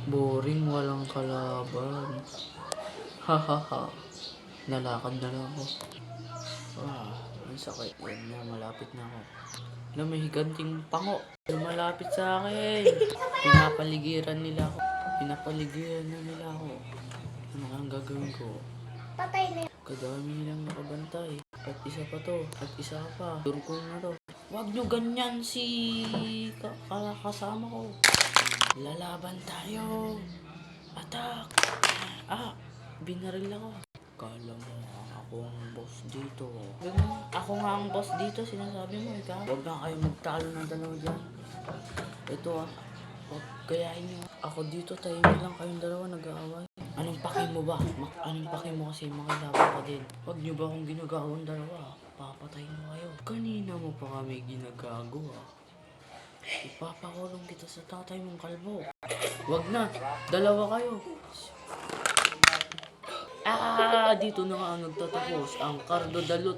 Boring, walang kalaban. Hahaha. Nalakad na lang ako. Ang sakit. Yan na, malapit na ako. Alam, may higanting pango. Malapit sa akin. Pinapaligiran nila ako. Pinapaligiran na nila ako. Ano ang gagawin ko? Patay na yun. Kadami nilang nakabantay. At isa pa to. At isa pa. Turkong na to. Wag nyo ganyan si kasama ko. Lalaban tayo. Attack. Binaril ako. Kala mo ako ang boss dito. Ako nga ang boss dito, sinasabi mo ikaw. Huwag na kayo magtalo ng dalawa dyan. Ito huwag gayahin nyo. Ako dito, tayo lang kayong dalawa nag-aaway. Anong paki mo ba? Anong paki mo kasi makilaban ka din? Huwag nyo ba akong ginagawang dalawa? Papatayin mo kayo. Kanina mo pa kami ginagago Ipapakulong kita sa tatay mong kalbo. Huwag na, dalawa kayo. Dito na nga ang nagtatapos ang Cardo Dalot.